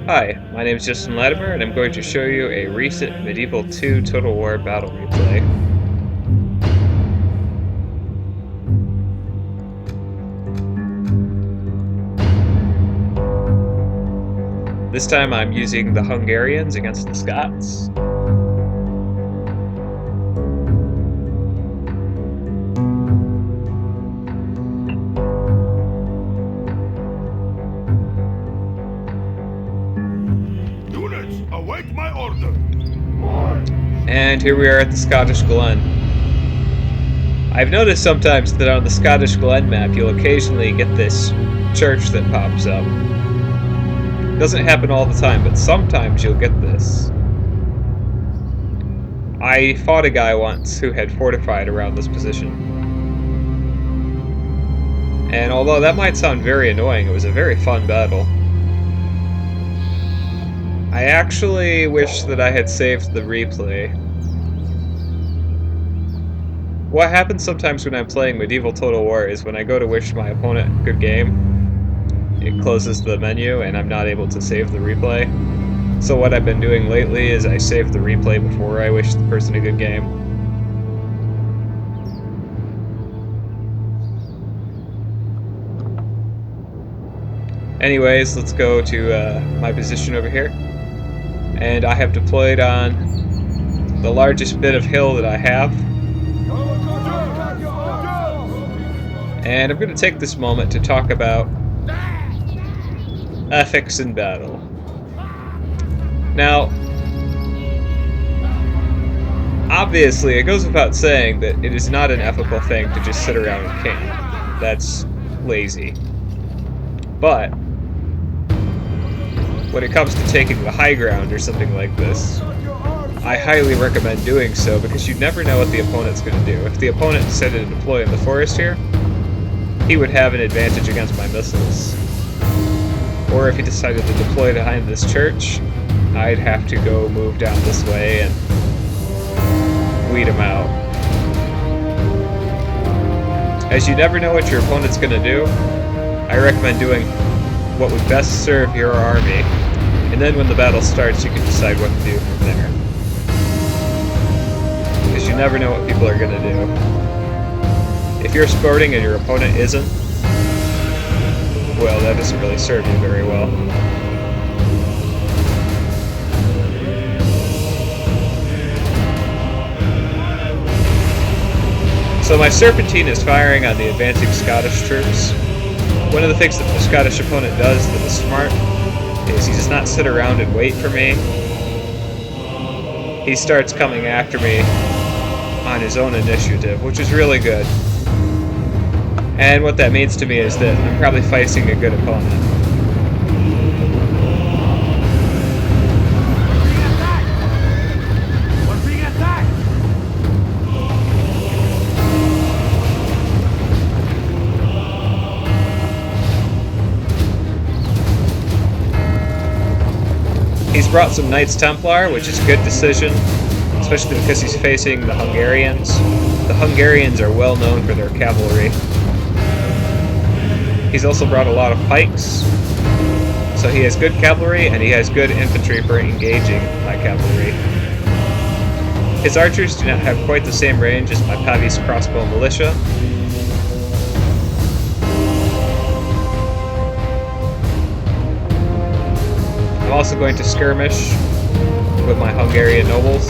Hi, my name is Justin Latimer, and I'm going to show you a recent Medieval 2 Total War battle replay. This time I'm using the Hungarians against the Scots. Units, await my order. And here we are at the Scottish Glen. I've noticed sometimes that on the Scottish Glen map you'll occasionally get this church that pops up. It doesn't happen all the time, but sometimes you'll get this. I fought a guy once who had fortified around this position. And although that might sound very annoying, it was a very fun battle. I actually wish that I had saved the replay. What happens sometimes when I'm playing Medieval Total War is when I go to wish my opponent a good game, it closes the menu and I'm not able to save the replay. So what I've been doing lately is I save the replay before I wish the person a good game. Anyways, let's go to my position over here. And I have deployed on the largest bit of hill that I have. And I'm going to take this moment to talk about ethics in battle. Now, obviously, it goes without saying that it is not an ethical thing to just sit around and camp. That's lazy. But when it comes to taking the high ground or something like this, I highly recommend doing so because you never know what the opponent's going to do. If the opponent decided to deploy in the forest here, he would have an advantage against my missiles. Or if he decided to deploy behind this church, I'd have to go move down this way and weed him out. As you never know what your opponent's going to do, I recommend doing what would best serve your army, and then when the battle starts you can decide what to do from there. Because you never know what people are going to do. If you're sporting and your opponent isn't, well, that doesn't really serve you very well. So my Serpentine is firing on the advancing Scottish troops. One of the things that the Scottish opponent does that is smart is he does not sit around and wait for me. He starts coming after me on his own initiative, which is really good. And what that means to me is that I'm probably facing a good opponent. We're being attacked! He's brought some Knights Templar, which is a good decision, especially because he's facing the Hungarians. The Hungarians are well known for their cavalry. He's also brought a lot of pikes, so he has good cavalry and he has good infantry for engaging my cavalry. His archers do not have quite the same range as my Pavis crossbow militia. I'm also going to skirmish with my Hungarian nobles.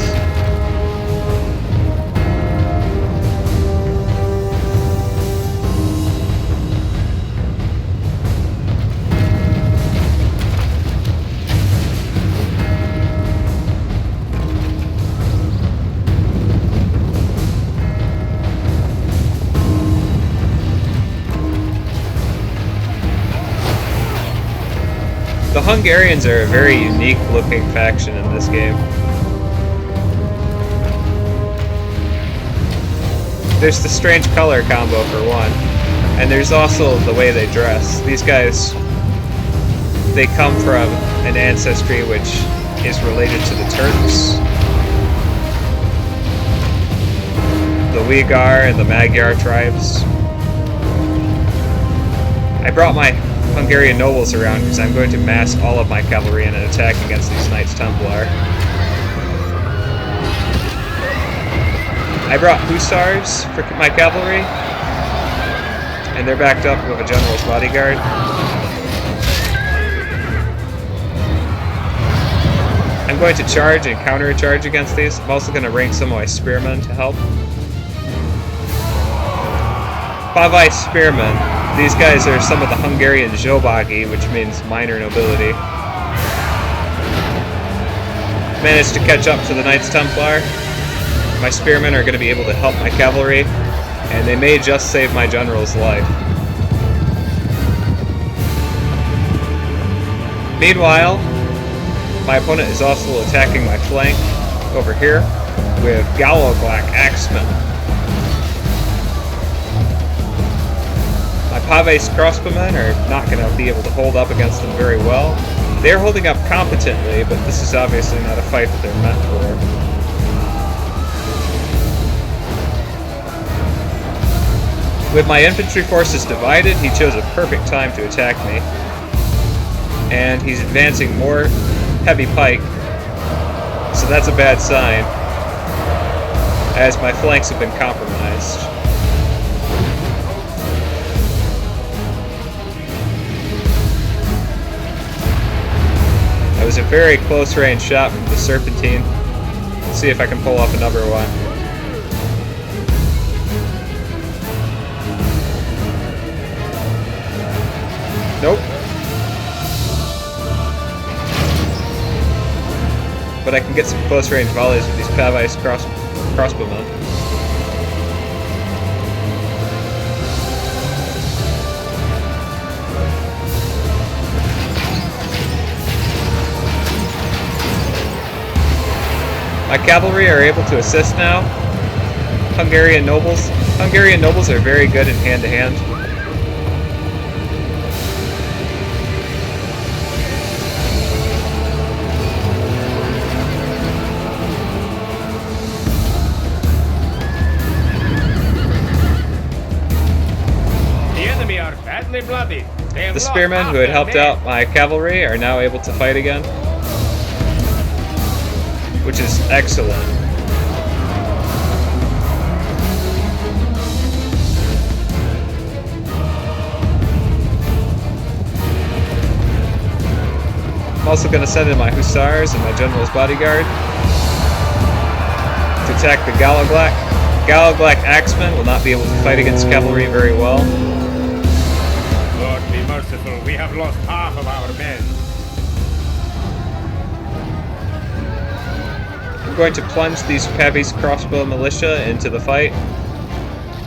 The Hungarians are a very unique looking faction in this game. There's the strange color combo for one, and there's also the way they dress. These guys, they come from an ancestry which is related to the Turks. The Uyghur and the Magyar tribes. I brought my Hungarian nobles around because I'm going to mass all of my cavalry in an attack against these Knights Templar. I brought hussars for my cavalry, and they're backed up with a general's bodyguard. I'm going to charge and counter-charge against these. I'm also going to rank some of my spearmen to help. Pavai spearmen. These guys are some of the Hungarian zsobági, which means minor nobility. Managed to catch up to the Knights Templar. My spearmen are going to be able to help my cavalry, and they may just save my general's life. Meanwhile, my opponent is also attacking my flank over here with Galoglak axemen. My Paves crossbowmen are not going to be able to hold up against them very well. They're holding up competently, but this is obviously not a fight that they're meant for. With my infantry forces divided, he chose a perfect time to attack me. And he's advancing more heavy pike, so that's a bad sign, as my flanks have been compromised. That was a very close range shot from the Serpentine. Let's see if I can pull off another one. Nope. But I can get some close range volleys with these Paves crossbowmen. My cavalry are able to assist now. Hungarian nobles. Hungarian nobles are very good in hand-to-hand. Bloody. The spearmen who had helped out my cavalry are now able to fight again, which is excellent. I'm also going to send in my hussars and my general's bodyguard to attack the Galoglak. Galoglak axemen will not be able to fight against cavalry very well. Merciful, we have lost half of our men. I'm going to plunge these Paves crossbow militia into the fight.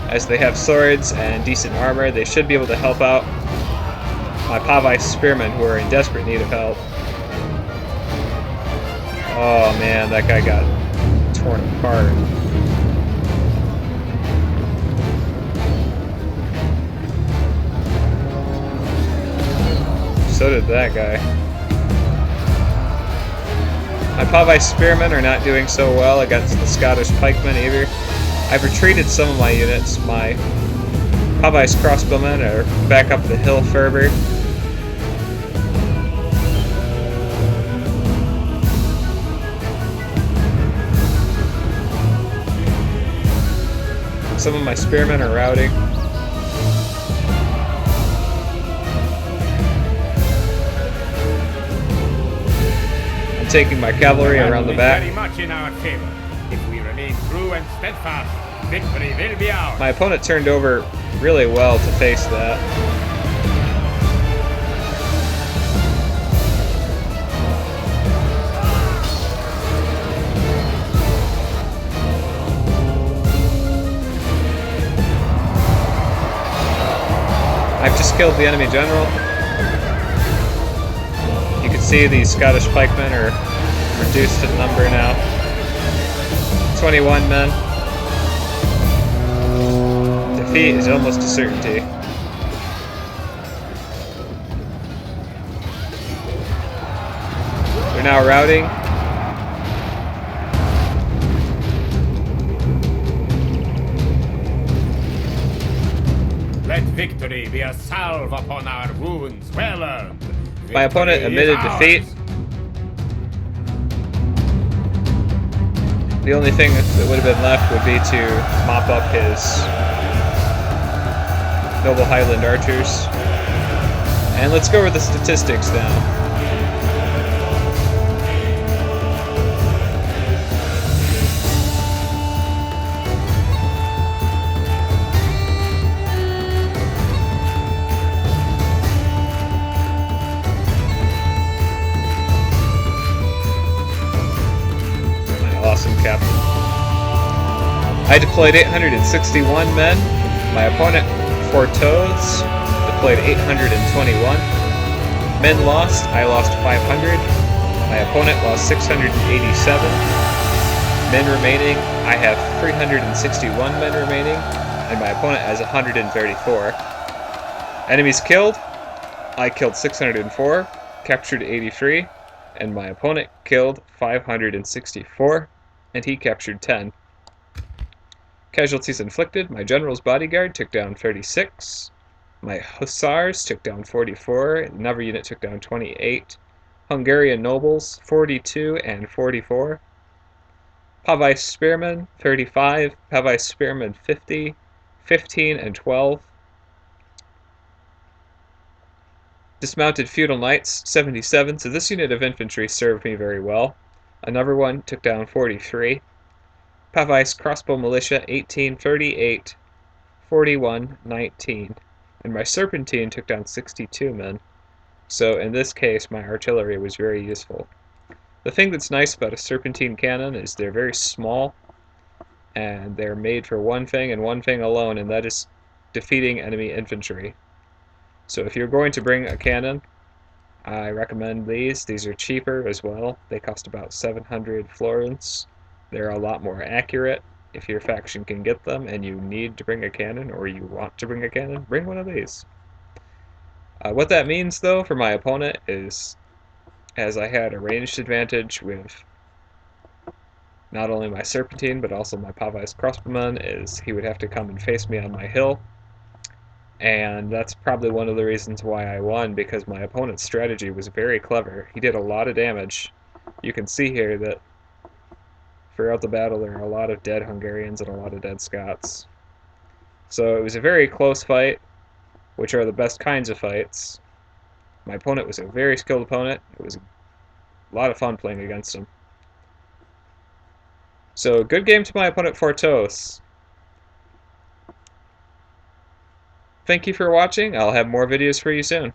As they have swords and decent armor, they should be able to help out my Paves spearmen who are in desperate need of help. Oh man, that guy got torn apart. So did that guy. My Paves spearmen are not doing so well against the Scottish pikemen either. I've retreated some of my units. My Paves crossbowmen are back up the hill further. Some of my spearmen are routing. Taking my cavalry around the back. Very much in our favor. If we remain true and steadfast, victory will be ours. My opponent turned over really well to face that. I've just killed the enemy general. You can see these Scottish pikemen are reduced in number now. 21 men. Defeat is almost a certainty. They're now routing. Let victory be a salve upon our wounds, well earned. My opponent Victory admitted is defeat. ours. The only thing that would have been left would be to mop up his Noble Highland Archers. And let's go over the statistics now. Awesome captain. I deployed 861 men. My opponent, Fortoz, deployed 821. Men lost, I lost 500. My opponent lost 687. Men remaining, I have 361 men remaining, and my opponent has 134. Enemies killed, I killed 604, captured 83, and my opponent killed 564. And he captured 10. Casualties inflicted, my general's bodyguard took down 36. My hussars took down 44. Another unit took down 28. Hungarian nobles, 42 and 44. Pavai spearmen, 35. Pavai spearmen, 50. 15 and 12. Dismounted feudal knights, 77. So this unit of infantry served me very well. Another one took down 43. Pavais crossbow militia, 18, 38, 41, 19. And my serpentine took down 62 men. So in this case, my artillery was very useful. The thing that's nice about a serpentine cannon is they're very small, and they're made for one thing and one thing alone, and that is defeating enemy infantry. So if you're going to bring a cannon, I recommend these. These are cheaper as well. They cost about 700 florins. They're a lot more accurate. If your faction can get them and you need to bring a cannon, or you want to bring a cannon, bring one of these. What that means, though, for my opponent is, as I had a ranged advantage with not only my serpentine, but also my Pavais crossbowmen, is he would have to come and face me on my hill. And that's probably one of the reasons why I won, because my opponent's strategy was very clever. He did a lot of damage. You can see here that throughout the battle there are a lot of dead Hungarians and a lot of dead Scots. So it was a very close fight, which are the best kinds of fights. My opponent was a very skilled opponent. It was a lot of fun playing against him. So good game to my opponent Fortos. Thank you for watching. I'll have more videos for you soon.